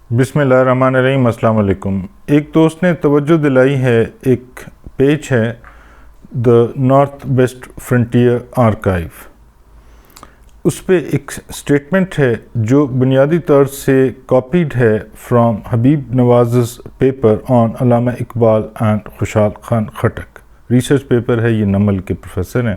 بسم اللہ الرحمن الرحیم۔ السلام علیکم۔ ایک دوست نے توجہ دلائی ہے، ایک پیج ہے دا نارتھ ویسٹ فرنٹیئر آرکائیو، اس پہ ایک سٹیٹمنٹ ہے جو بنیادی طور سے کاپیڈ ہے from Habib نواز's paper on Allama Iqbal and Khushal Khan Khattak. Research paper ہے، یہ نمل کے پروفیسر ہیں،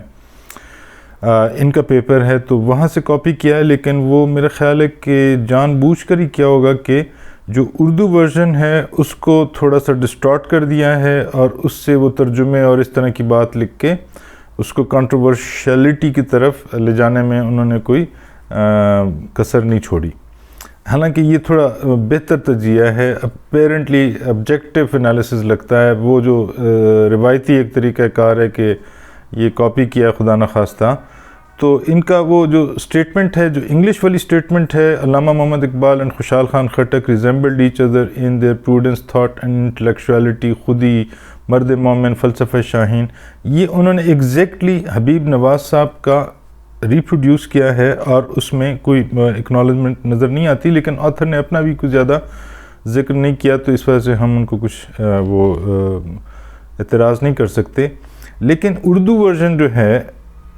ان کا پیپر ہے، تو وہاں سے کاپی کیا ہے، لیکن وہ میرا خیال ہے کہ جان بوجھ کر ہی کیا ہوگا کہ جو اردو ورژن ہے اس کو تھوڑا سا ڈسٹارٹ کر دیا ہے اور اس سے وہ ترجمے اور اس طرح کی بات لکھ کے اس کو کنٹروورشیلٹی کی طرف لے جانے میں انہوں نے کوئی کسر نہیں چھوڑی۔ حالانکہ یہ تھوڑا بہتر تجزیہ ہے، اپیرنٹلی آبجیکٹیو انالیسز لگتا ہے، وہ جو روایتی ایک طریقہ کار ہے کہ یہ کاپی کیا خدا نخواستہ، تو ان کا وہ جو سٹیٹمنٹ ہے، جو انگلش والی سٹیٹمنٹ ہے، علامہ محمد Iqbal and Khushal Khan Khattak resembled each other in their prudence thought and intellectuality, خودی، مرد مومن، فلسفہ شاہین، یہ انہوں نے ایگزیکٹلی حبیب نواز صاحب کا ریپروڈیوس کیا ہے اور اس میں کوئی اکنالجمنٹ نظر نہیں آتی، لیکن آتھر نے اپنا بھی کچھ زیادہ ذکر نہیں کیا، تو اس وجہ سے ہم ان کو کچھ وہ اعتراض نہیں کر سکتے۔ لیکن اردو ورژن جو ہے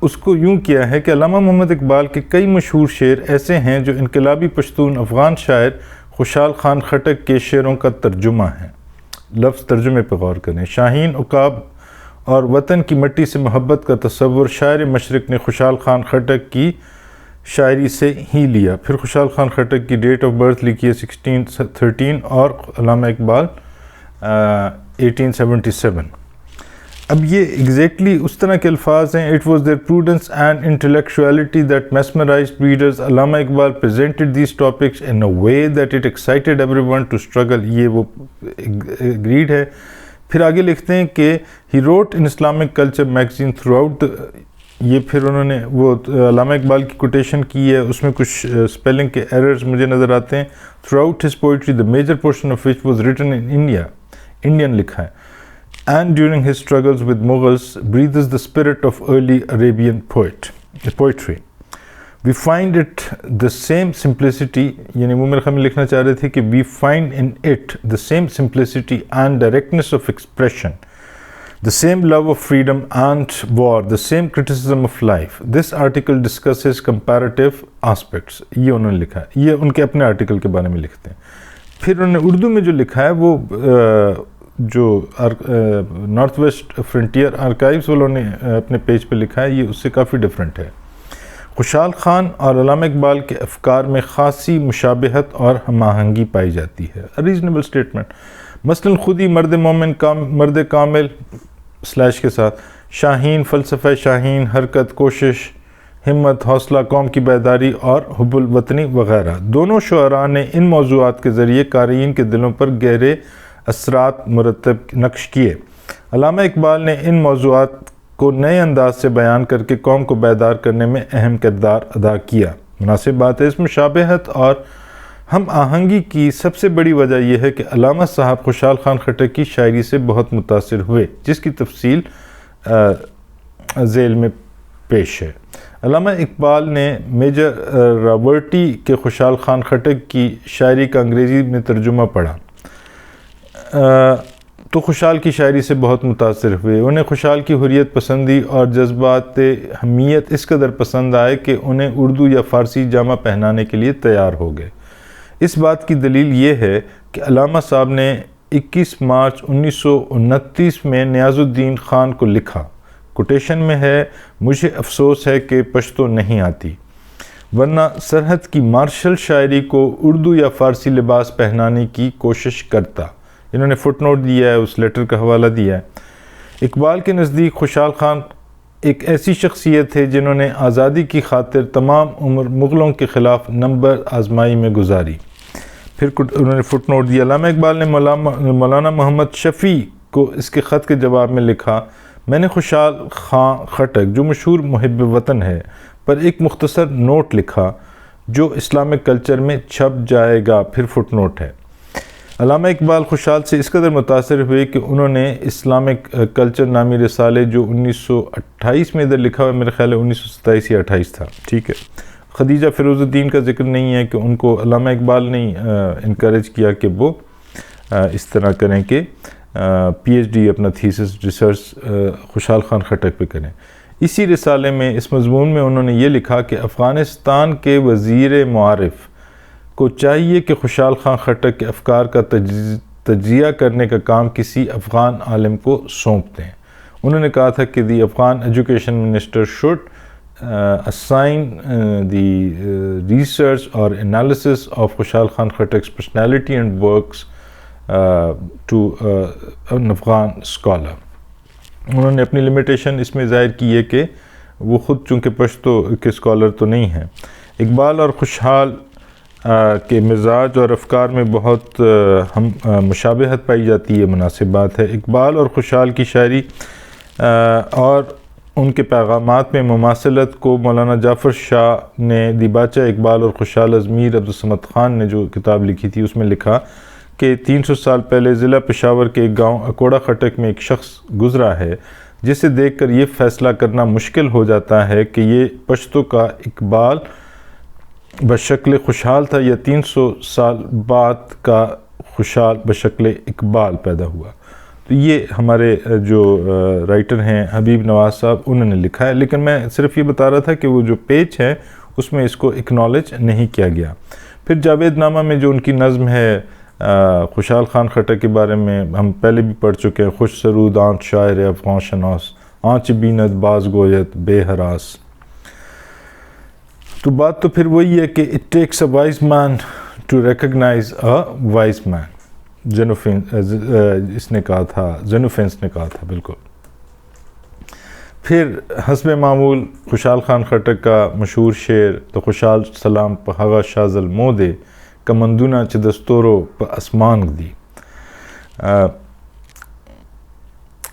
اس کو یوں کیا ہے کہ علامہ محمد اقبال کے کئی مشہور شعر ایسے ہیں جو انقلابی پشتون افغان شاعر خوشحال خان خٹک کے شعروں کا ترجمہ ہے۔ لفظ ترجمے پہ غور کریں۔ شاہین، عقاب اور وطن کی مٹی سے محبت کا تصور شاعر مشرق نے خوشحال خان خٹک کی شاعری سے ہی لیا۔ پھر خوشحال خان خٹک کی ڈیٹ آف برتھ لکھی ہے 1613 اور علامہ اقبال 1877۔ اب یہ ایگزیکٹلی اس طرح کے الفاظ ہیں۔ It was their prudence and intellectuality that mesmerized readers. Allama Iqbal presented these topics in a way that it excited everyone to struggle. یہ وہ agreed ہے۔ پھر آگے لکھتے ہیں کہ he wrote in Islamic culture magazine throughout the، یہ پھر انہوں نے وہ علامہ اقبال کی کوٹیشن کی ہے، اس میں کچھ اسپیلنگ کے ایررز مجھے نظر آتے ہیں۔ Throughout his poetry, the major portion of which was written in India، Indian لکھا ہے، and during his struggles with Mughals breathes the spirit of early Arabian poetry. We find it the same simplicity، یعنی وہ میرے خیال میں لکھنا چاہ رہے تھے کہ we find in it the same simplicity and directness of expression, the same love of freedom and war, the same criticism of life. This article discusses comparative aspects. یہ انہوں نے لکھا ہے، یہ ان کے اپنے آرٹیکل کے بارے میں لکھتے ہیں۔ پھر انہوں نے اردو میں جو لکھا ہے وہ جو نارتھ ویسٹ فرنٹیئر آرکائیوز والوں نے اپنے پیج پہ لکھا ہے، یہ اس سے کافی ڈیفرنٹ ہے۔ خوشحال خان اور علامہ اقبال کے افکار میں خاصی مشابہت اور ہم آہنگی پائی جاتی ہے۔ Reasonable statement. مثلاً خودی، مرد مومن، مرد کامل سلیش کے ساتھ، شاہین، فلسفہ شاہین، حرکت، کوشش، ہمت، حوصلہ، قوم کی بیداری اور حب الوطنی وغیرہ۔ دونوں شعراء نے ان موضوعات کے ذریعے قارئین کے دلوں پر گہرے اثرات مرتب نقش کیے۔ علامہ اقبال نے ان موضوعات کو نئے انداز سے بیان کر کے قوم کو بیدار کرنے میں اہم کردار ادا کیا۔ مناسب بات ہے، اس مشابہت اور ہم آہنگی کی سب سے بڑی وجہ یہ ہے کہ علامہ صاحب خوشحال خان خٹک کی شاعری سے بہت متاثر ہوئے، جس کی تفصیل ذیل میں پیش ہے۔ علامہ اقبال نے میجر رابرٹی کے خوشحال خان خٹک کی شاعری کا انگریزی میں ترجمہ پڑھا تو خوشحال کی شاعری سے بہت متاثر ہوئے۔ انہیں خوشحال کی حریت پسندی اور جذبات حمیت اس قدر پسند آئے کہ انہیں اردو یا فارسی جامہ پہنانے کے لیے تیار ہو گئے۔ اس بات کی دلیل یہ ہے کہ علامہ صاحب نے 21 مارچ 1929 میں نیاز الدین خان کو لکھا، کوٹیشن میں ہے، مجھے افسوس ہے کہ پشتو نہیں آتی، ورنہ سرحد کی مارشل شاعری کو اردو یا فارسی لباس پہنانے کی کوشش کرتا۔ انہوں نے فٹ نوٹ دیا ہے، اس لیٹر کا حوالہ دیا ہے۔ اقبال کے نزدیک خوشحال خان ایک ایسی شخصیت ہے جنہوں نے آزادی کی خاطر تمام عمر مغلوں کے خلاف نمبر آزمائی میں گزاری۔ پھر انہوں نے فٹ نوٹ دیا۔ علامہ اقبال نے مولانا محمد شفیع کو اس کے خط کے جواب میں لکھا، میں نے خوشحال خان خٹک جو مشہور محب وطن ہے پر ایک مختصر نوٹ لکھا جو اسلامک کلچر میں چھپ جائے گا۔ پھر فٹ نوٹ ہے۔ علامہ اقبال خوشحال سے اس قدر متاثر ہوئے کہ انہوں نے اسلامک کلچر نامی رسالے جو 1928 میں ادھر لکھا ہوا ہے، میرے خیال ہے 1927 یا 28 تھا، ٹھیک ہے، خدیجہ فیروز الدین کا ذکر نہیں ہے کہ ان کو علامہ اقبال نے انکریج کیا کہ وہ اس طرح کریں کہ پی ایچ ڈی اپنا تھیسس ریسرچ خوشحال خان خٹک پہ کریں۔ اسی رسالے میں اس مضمون میں انہوں نے یہ لکھا کہ افغانستان کے وزیر معارف کو چاہیے کہ خوشحال خان خٹک کے افکار کا تجزیہ کرنے کا کام کسی افغان عالم کو سونپ دیں۔ انہوں نے کہا تھا کہ the Afghan education minister should assign the research or analysis of Khushal Khan Khattak's personality and works to an Afghan scholar۔ انہوں نے اپنی لمیٹیشن اس میں ظاہر کی ہے کہ وہ خود چونکہ پشتو کے اسکالر تو نہیں ہیں۔ اقبال اور خوشحال کے مزاج اور افکار میں بہت مشابہت پائی جاتی ہے، مناسب بات ہے۔ اقبال اور خوشحال کی شاعری اور ان کے پیغامات میں مماثلت کو مولانا جعفر شاہ نے دیباچہ اقبال اور خوشحال ازمیر عبدالصمد خان نے جو کتاب لکھی تھی اس میں لکھا کہ 300 سال پہلے ضلع پشاور کے ایک گاؤں اکوڑا خٹک میں ایک شخص گزرا ہے جسے دیکھ کر یہ فیصلہ کرنا مشکل ہو جاتا ہے کہ یہ پشتو کا اقبال بشکل خوشحال تھا یا 300 سال بعد کا خوشحال بشکل اقبال پیدا ہوا۔ تو یہ ہمارے جو رائٹر ہیں حبیب نواز صاحب انہوں نے لکھا ہے، لیکن میں صرف یہ بتا رہا تھا کہ وہ جو پیج ہے اس میں اس کو اکنالج نہیں کیا گیا۔ پھر جاوید نامہ میں جو ان کی نظم ہے خوشحال خان خٹک کے بارے میں ہم پہلے بھی پڑھ چکے ہیں، خوش سرود آنچ شاعر افغان شناس آنچ بینت باز گویت بے ہراس۔ تو بات تو پھر وہی ہے کہ it takes a wise man to recognise a wise man, اس نے کہا تھا، زینوفینس نے کہا تھا بالکل۔ پھر حسب معمول خوشحال خان خٹک کا مشہور شعر تو خوشحال سلام پہ ہغا شازل مودے کمندونا چ دستورو پہ اسمان دی۔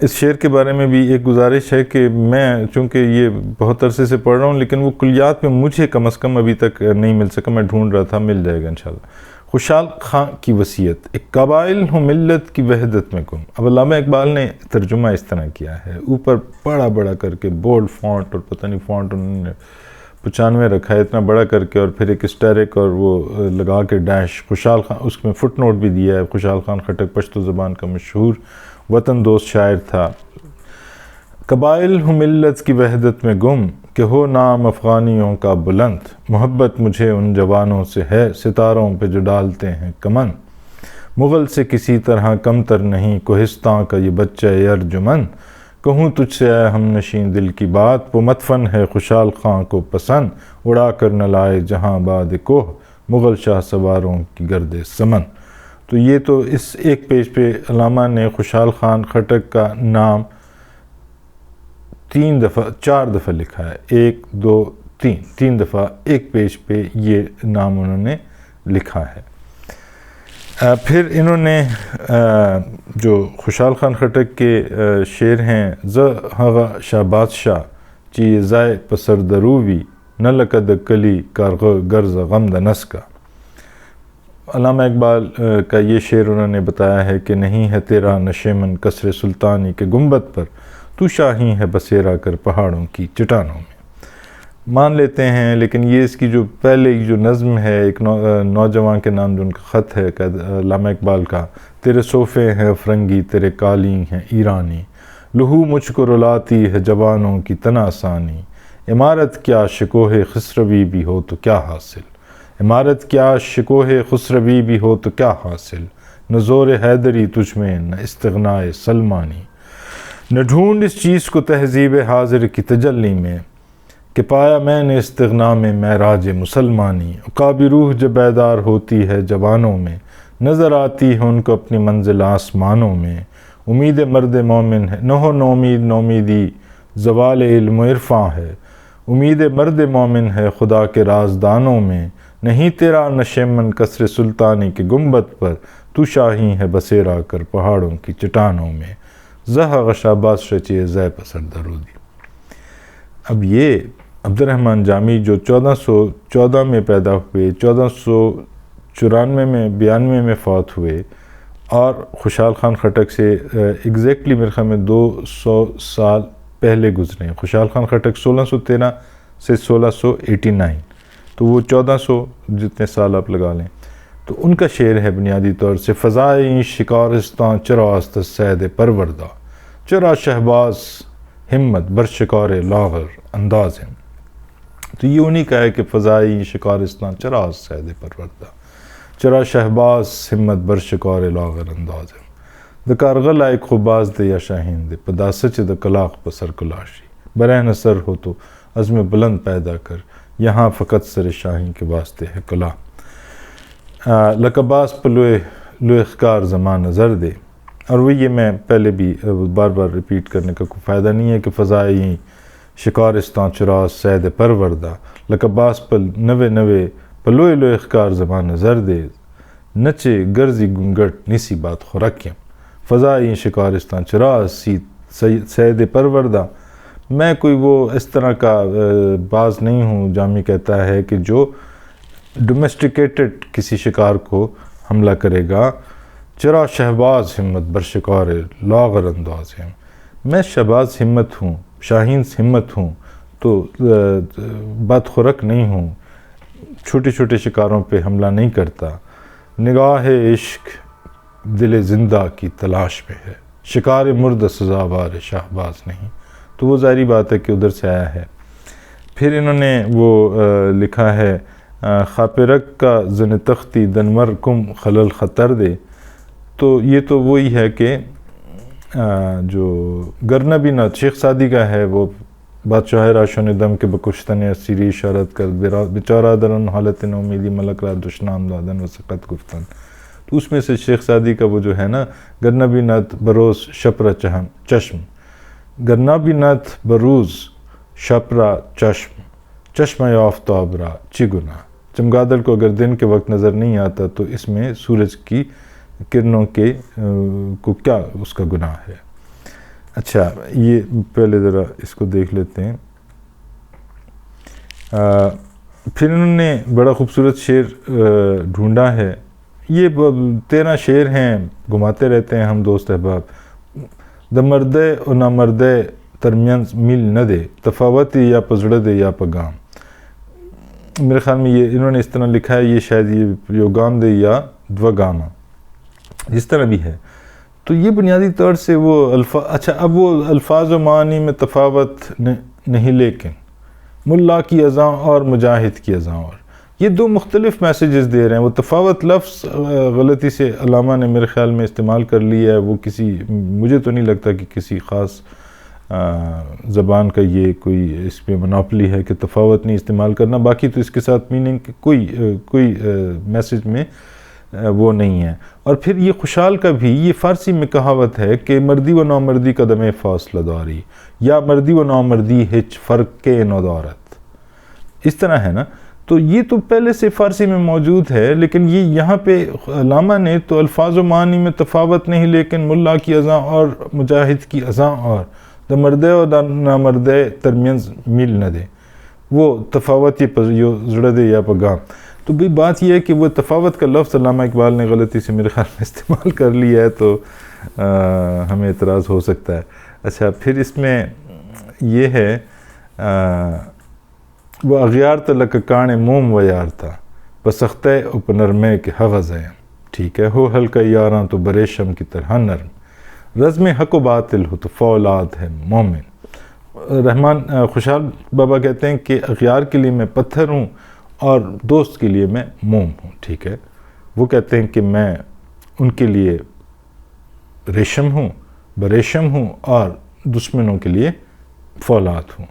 اس شعر کے بارے میں بھی ایک گزارش ہے کہ میں چونکہ یہ بہت عرصے سے پڑھ رہا ہوں لیکن وہ کلیات میں مجھے کم از کم ابھی تک نہیں مل سکا، میں ڈھونڈ رہا تھا، مل جائے گا انشاءاللہ۔ خوشحال خان کی وصیت، ایک قبائل ہوں ملت کی وحدت میں گم۔ اب علامہ اقبال نے ترجمہ اس طرح کیا ہے، اوپر بڑا بڑا کر کے بولڈ فونٹ، اور پتہ نہیں فونٹ انہوں نے 95 رکھا ہے اتنا بڑا کر کے، اور پھر ایک اسٹیرک اور وہ لگا کے ڈیش خوشحال خان، اس میں فٹ نوٹ بھی دیا ہے۔ خوشحال خان خٹک پشتو زبان کا مشہور وطن دوست شاعر تھا۔ قبائل ہوں ملت کی وحدت میں گم، کہ ہو نام افغانیوں کا بلند، محبت مجھے ان جوانوں سے ہے ستاروں پہ جو ڈالتے ہیں کمن، مغل سے کسی طرح کم تر نہیں کوہستان کا یہ بچہ ارجمن، کہوں تجھ سے اے ہم نشین دل کی بات، وہ مدفن ہے خوشحال خان کو پسند، اڑا کر نہ لائے جہاں باد کوہ، مغل شاہ سواروں کی گرد سمن۔ تو یہ تو اس ایک پیج پہ علامہ نے خوشحال خان خٹک کا نام 4 دفعہ لکھا ہے، 1 2 3 دفعہ ایک پیج پہ یہ نام انہوں نے لکھا ہے۔ پھر انہوں نے جو خوشحال خان خٹک کے شعر ہیں، ز ہغا شاہ بادشاہ چی زائے پسر درووی نہ لکد کلی کارغ گرز غمد نس کا۔ علامہ اقبال کا یہ شعر انہوں نے بتایا ہے کہ نہیں ہے تیرا نشیمن کسر سلطانی کے گنبد پر، تو شاہی ہے بسیرا کر پہاڑوں کی چٹانوں میں۔ مان لیتے ہیں، لیکن یہ اس کی جو پہلے جو نظم ہے، ایک نوجوان کے نام جو ان کا خط ہے علامہ اقبال کا، تیرے صوفے ہیں فرنگی تیرے قالین ہیں ایرانی، لہو مجھ کو رلاتی ہے جوانوں کی تنا ثانی، عمارت کیا شکوہ خسروی بھی ہو تو کیا حاصل، عمارت کیا شکوہ خسروی بھی ہو تو کیا حاصل، نہ زور حیدری تجھ میں نہ استغناء سلمانی، نہ ڈھونڈ اس چیز کو تہذیب حاضر کی تجلی میں، کہ پایا میں نے استغنا میں معراج مسلمانی، عقاب روح جب بیدار ہوتی ہے جوانوں میں، نظر آتی ہے ان کو اپنی منزل آسمانوں میں، امید مرد مومن ہے نہ ہو نومید، نومیدی زوال علم و عرفاں ہے، امید مرد مومن ہے خدا کے رازدانوں میں، نہیں تیرا نشیمن کسر سلطانی کے گنبد پر، تو شاہی ہے بسیرا کر پہاڑوں کی چٹانوں میں، زہا غشا بادشاہ چیئے زے پسر درودی۔ اب یہ عبد الرحمن جامی جو 1414 میں پیدا ہوئے، 1494 میں 92 میں فوت ہوئے، اور خوشحال خان خٹک سے ایگزیکٹلی میرے خیال میں 200 سال پہلے گزرے ہیں۔ خوشحال خان خٹک 1613 سے 1689، تو وہ 1400 جتنے سال آپ لگا لیں. تو ان کا شعر ہے بنیادی طور سے فضائیں شکارستاں چراست سید پروردہ چرا شہباز ہمت بر شکار لاغر انداز. تو یہ انہی کا ہے کہ فضائیں شکارستاں چراست سید پروردہ چرا شہباز ہمت بر شکار لاغر انداز. د کارغل ایک خوباز دے یا شاہین دے پدا سچ د کلاق پسر کلاشی برہن سر ہو تو عزم بلند پیدا کر یہاں فقط سر شاہین کے واسطے ہے کلا. لقباس پلوئے لوخکار زمان نظر دے. اور وہ یہ میں پہلے بھی بار بار ریپیٹ کرنے کا کوئی فائدہ نہیں ہے کہ فضائیں شکارستان چراس سید پروردہ لقباس پل نوے نوے پلوئے لوخکار زمان نظر دے نچے گرزی گنگٹ نیسی بات خورکیم فضائیں شکارستان چراس سید پروردہ. میں کوئی وہ اس طرح کا باز نہیں ہوں، جامی کہتا ہے، کہ جو ڈومیسٹیکیٹڈ کسی شکار کو حملہ کرے گا. چرا شہباز ہمت بر شکار لاغر انداز ہے. میں شہباز ہمت ہوں، شاہین ہمت ہوں، تو بدخورک نہیں ہوں، چھوٹے چھوٹے شکاروں پہ حملہ نہیں کرتا. نگاہ عشق دل زندہ کی تلاش میں ہے، شکار مرد سزاوار شہباز نہیں. تو وہ ظاہری بات ہے کہ ادھر سے آیا ہے. پھر انہوں نے وہ لکھا ہے خاپرک کا زن تختی دنمر کم خلل خطر دے. تو یہ تو وہی ہے کہ جو گرنہ بھی نہ شیخ سعدی کا ہے، وہ بادشاہ راشن دم کے بکشتن اسیری اشارت کر بیچارہ درن حالت امیدی ملک را دشنام دادن و سقط گفتن. تو اس میں سے شیخ سعدی کا وہ جو ہے نا گرنہ بھی نت بروز شپرا چشم گرنہ بھی نت بروز شپرا چشم چشمہ آفتاب را چی گناہ. چمگادڑ کو اگر دن کے وقت نظر نہیں آتا تو اس میں سورج کی کرنوں کے کو کیا اس کا گناہ ہے. اچھا یہ پہلے ذرا اس کو دیکھ لیتے ہیں. پھر انہوں نے بڑا خوبصورت شعر ڈھونڈا ہے. یہ 13 شعر ہیں، گھماتے رہتے ہیں ہم دوست احباب. د مردے و نامردے ترمیان میل نہ دے تفاوتی یا پزڑ دے یا پگام. میرے خیال میں یہ انہوں نے اس طرح لکھا ہے، یہ شاید یہ یوگام دے یا دوگاما جس طرح بھی ہے. تو یہ بنیادی طور سے وہ اچھا اب وہ الفاظ و معنی میں تفاوت نہیں، لیکن ملا کی اذاں اور مجاہد کی اذاں اور یہ دو مختلف میسیجز دے رہے ہیں. وہ تفاوت لفظ غلطی سے علامہ نے میرے خیال میں استعمال کر لیا ہے. وہ مجھے تو نہیں لگتا کہ کسی خاص زبان کا یہ کوئی اس پہ مناپلی ہے کہ تفاوت نہیں استعمال کرنا. باقی تو اس کے ساتھ میننگ کوئی میسیج میں وہ نہیں ہے. اور پھر یہ خوشحال کا بھی یہ فارسی میں کہاوت ہے کہ مردی و نامردی قدم فاصلہ داری یا مردی و نامردی ہچ فرق کے ندارت، اس طرح ہے نا. تو یہ تو پہلے سے فارسی میں موجود ہے، لیکن یہ یہاں پہ علامہ نے تو الفاظ و معنی میں تفاوت نہیں لیکن ملا کی اذاں اور مجاہد کی اذاں اور دا مردے و دا نامردے ترمینز میل نہ دے، وہ تفاوت یہ زڑ دے یا پگام. تو بھی بات یہ ہے کہ وہ تفاوت کا لفظ علامہ اقبال نے غلطی سے میرے خیال میں استعمال کر لیا ہے، تو ہمیں اعتراض ہو سکتا ہے. اچھا پھر اس میں یہ ہے وہ اغیار تلک کان موم و یار تھا بسختہ اپنرمے کے حغز ہے. ٹھیک ہے، ہو ہلکا یاراں تو بریشم کی طرح نرم رزم حق و باطل ہو تو فولاد ہے مومن. رحمان خوشحال بابا کہتے ہیں کہ اغیار کے لیے میں پتھر ہوں اور دوست کے لیے میں موم ہوں. ٹھیک ہے، وہ کہتے ہیں کہ میں ان کے لیے ریشم ہوں، بریشم ہوں، اور دشمنوں کے لیے فولاد ہوں.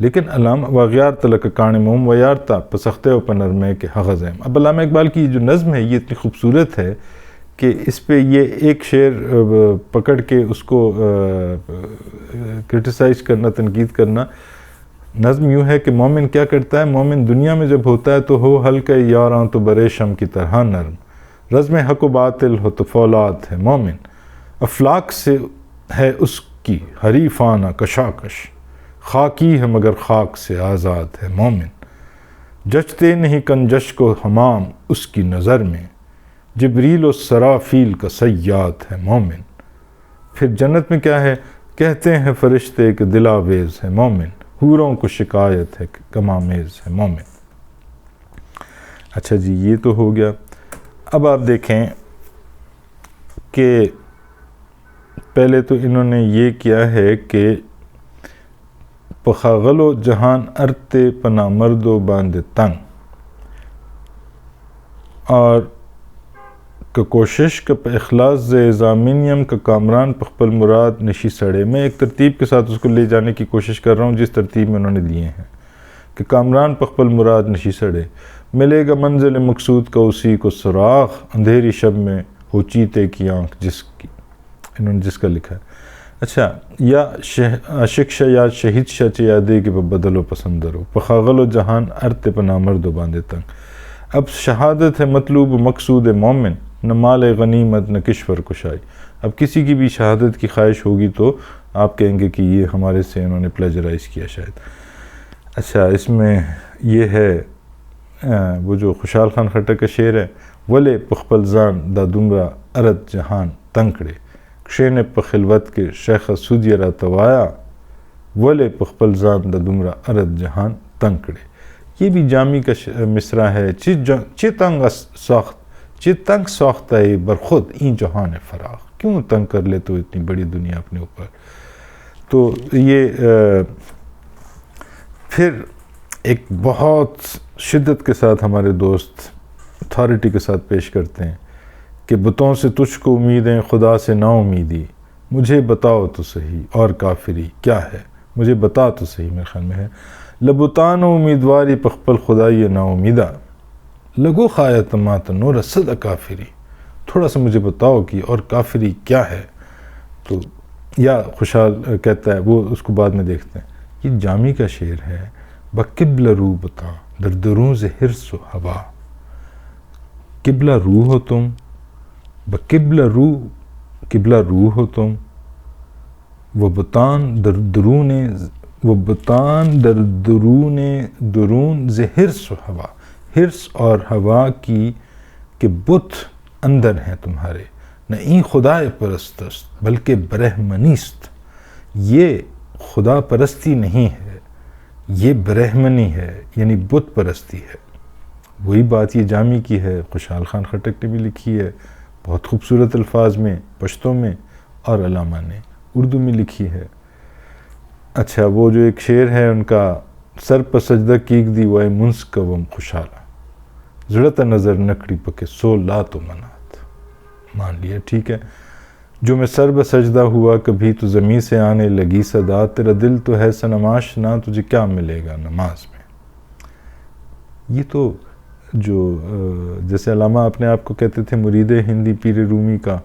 لیکن علامہ واغیار تلک کان موم و یارتا پسختہ و پنرمے کے حغز ہے. اب علامہ اقبال کی جو نظم ہے یہ اتنی خوبصورت ہے کہ اس پہ یہ ایک شعر پکڑ کے اس کو کرٹیسائز کرنا، تنقید کرنا. نظم یوں ہے کہ مومن کیا کرتا ہے، مومن دنیا میں جب ہوتا ہے تو ہو ہلکے یاراں تو بریشم کی طرح نرم رزم حق و باطل ہو تو فولاد ہے مومن. افلاک سے ہے اس کی حریفانہ کشاکش خاکی ہے مگر خاک سے آزاد ہے مومن. جچتے نہیں کنجش کو حمام اس کی نظر میں جبریل و سرافیل کا صیاد ہے مومن. پھر جنت میں کیا ہے، کہتے ہیں فرشتے کہ دلاویز ہے مومن حوروں کو شکایت ہے کہ کمامیز ہے مومن. اچھا جی، یہ تو ہو گیا. اب آپ دیکھیں کہ پہلے تو انہوں نے یہ کیا ہے کہ پخاغل و جہان ارتے پنا مرد و باند تنگ، اور کہ کوشش کا اخلاص زے زامینیم کا کامران پخپل مراد نشی سڑے. میں ایک ترتیب کے ساتھ اس کو لے جانے کی کوشش کر رہا ہوں جس ترتیب میں انہوں نے دیے ہیں کہ کامران پخپل مراد نشی سڑے، ملے گا منزل مقصود کا اسی کو سراغ، اندھیری شب میں ہو چیتے کی آنکھ جس کی. انہوں نے جس کا لکھا ہے. اچھا، یا عاشق شا یا شہید شا چیادے کے بدل و پسندر ہو، پخاغل و جہان ارت پنا مرد و باندے تنگ. اب شہادت ہے مطلوب و مقصود مومن، نہ مال غنیمت نہ کشور کشائی. اب کسی کی بھی شہادت کی خواہش ہوگی تو آپ کہیں گے کہ یہ ہمارے سے انہوں نے پلیجرائز کیا شاید. اچھا، اس میں یہ ہے وہ جو خوشحال خان خٹک کا شعر ہے، ولے پخپل زان دا دمرا ارد جہان تنکڑے، شین پخلوت کے شیخ سودی را توایا، ولے پخپل زان دا دمرا ارد جہان تنکڑے. یہ بھی جامی کا مصرع ہے. چی تنگ ساختہ برخود این جہان فراغ، کیوں تنگ کر لے تو اتنی بڑی دنیا اپنے اوپر. تو یہ پھر ایک بہت شدت کے ساتھ ہمارے دوست اتھارٹی کے ساتھ پیش کرتے ہیں کہ بتوں سے تجھ کو امیدیں خدا سے نا امیدی، مجھے بتاؤ تو صحیح اور کافری کیا ہے، مجھے بتا تو صحیح. میرے خیال میں ہے لبتان و امیدواری پخپل خدائی نا امیدہ، لگو خایت مات نور رسد کافری، تھوڑا سا مجھے بتاؤ کہ اور کافری کیا ہے. تو یا خوشحال کہتا ہے، وہ اس کو بعد میں دیکھتے ہیں. یہ جامی کا شعر ہے. بقبل رو بتا در دروں ز حرص و ہوا، قبلہ روح ہو تم، بقبلہ روح ہو تم، وہ بتان در درون ز حرص و ہوا، حرص اور ہوا کی کہ بت اندر ہیں تمہارے، نہ این خدا پرست است بلکہ برہمنیست. یہ خدا پرستی نہیں ہے، یہ برہمنی ہے، یعنی بت پرستی ہے. وہی بات یہ جامی کی ہے، خوشحال خان خٹک نے بھی لکھی ہے بہت خوبصورت الفاظ میں پشتوں میں، اور علامہ نے اردو میں لکھی ہے. اچھا، وہ جو ایک شعر ہے ان کا، سر پر سجدہ کیک دی وائے منس قوم خوشحالہ، زڑتا نظر نکڑی پکے سو لات و منات. مان لیا، ٹھیک ہے. جو میں سر بہ سجدہ ہوا کبھی تو زمین سے آنے لگی صدا، تیرا دل تو ہے سنماش نہ، تجھے کیا ملے گا نماز میں. یہ تو جو جیسے علامہ اپنے آپ کو کہتے تھے مرید ہندی پیر رومی کا،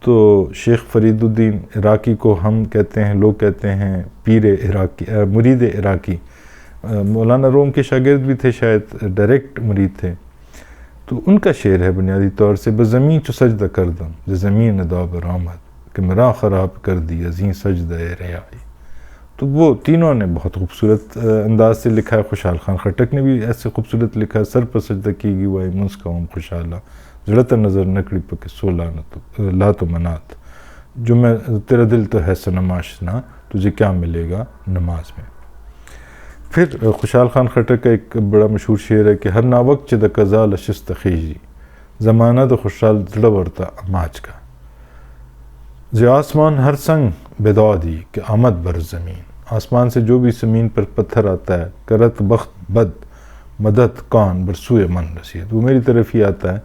تو شیخ فرید الدین عراقی کو ہم کہتے ہیں، لوگ کہتے ہیں پیر عراقی، مرید عراقی. مولانا روم کے شاگرد بھی تھے، شاید ڈائریکٹ مرید تھے. تو ان کا شعر ہے بنیادی طور سے، بزمین چو سجدہ کردم ز زمین ندا برآمد، کہ مرا خراب کر دی ازیں سجدہ ریائی. تو وہ تینوں نے بہت خوبصورت انداز سے لکھا ہے. خوشحال خان خٹک نے بھی ایسے خوبصورت لکھا ہے، سر پر سجدہ کی گی وائے منس قوم خوشحالہ، زڑتا نظر نکڑی پکے سو لات و منات، جو میں تیرا دل تو ہے سنماش نہ، تجھے کیا ملے گا نماز میں. پھر خوشحال خان خٹک کا ایک بڑا مشہور شعر ہے کہ ہر ناوک چہ دا قضا لشست خیجی، زمانہ دا خوشحال زڑا ورتا اماج کا، ز آسمان ہر سنگ بدعادی کہ آمد بر زمین، آسمان سے جو بھی زمین پر پتھر آتا ہے، کرت بخت بد مدد کان برسوئے من رسید، وہ میری طرف ہی آتا ہے.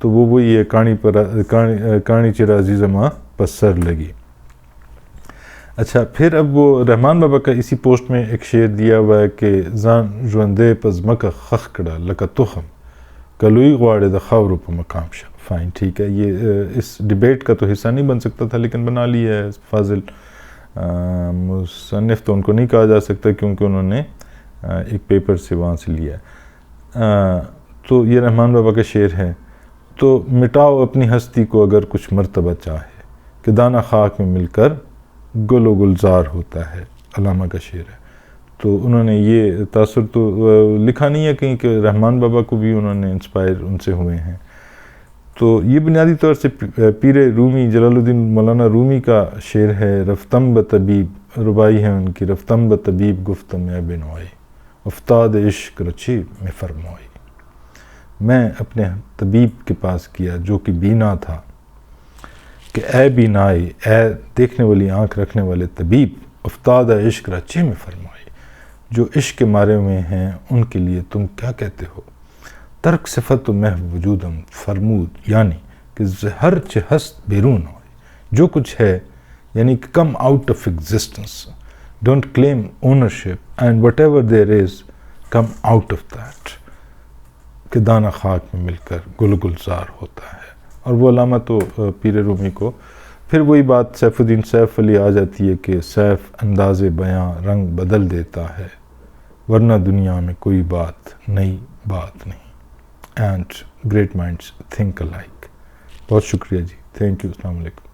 تو وہ وہی ہے، کانی چرا عزیز ماں پسر لگی. اچھا، پھر اب وہ رحمان بابا کا اسی پوسٹ میں ایک شعر دیا ہوا ہے کہ زان جوندے پز مکا خخکڑا لکا تخم کلوئی غواڑے دا خاورو پا مقام شا. فائن، ٹھیک ہے. یہ اس ڈیبیٹ کا تو حصہ نہیں بن سکتا تھا، لیکن بنا لیا ہے. فاضل مصنف تو ان کو نہیں کہا جا سکتا کیونکہ انہوں نے ایک پیپر سے وہاں سے لیا ہے. تو یہ رحمان بابا کا شعر ہے. تو مٹاؤ اپنی ہستی کو اگر کچھ مرتبہ چاہے، کہ دانہ خاک میں مل کر گل و گلزار ہوتا ہے. علامہ کا شعر ہے. تو انہوں نے یہ تاثر تو لکھا نہیں ہے کہیں کہ رحمان بابا کو بھی انہوں نے انسپائر ان سے ہوئے ہیں. تو یہ بنیادی طور سے پیر رومی جلال الدین مولانا رومی کا شعر ہے. رفتم بطبیب، ربائی ہے ان کی، رفتم بطبیب گفتم اے بنوائی، افتاد عشق رچی میں فرمائی. میں اپنے طبیب کے پاس گیا جو کہ بینا تھا کہ اے بینائی، اے دیکھنے والی آنکھ رکھنے والے طبیب، افتاد عشق رچے میں فرمائی، جو عشق کے مارے ہوئے ہیں ان کے لیے تم کیا کہتے ہو؟ ترک صفت و محو وجودم فرمود، یعنی کہ ہر چہ ہست بیرون ہو، جو کچھ ہے یعنی کہ come out of existence, don't claim ownership and what ever there is come out of that, کہ دانہ خاک میں مل کر گل گلزار ہوتا ہے۔ اور وہ علامہ تو پیر رومی کو پھر وہی بات سیف الدین سیف علی آ جاتی ہے کہ سیف انداز بیاں رنگ بدل دیتا ہے، ورنہ دنیا میں کوئی نئی بات نہیں۔ And great minds think alike. بہت شکریہ جی، تھینک یو، السلام علیکم۔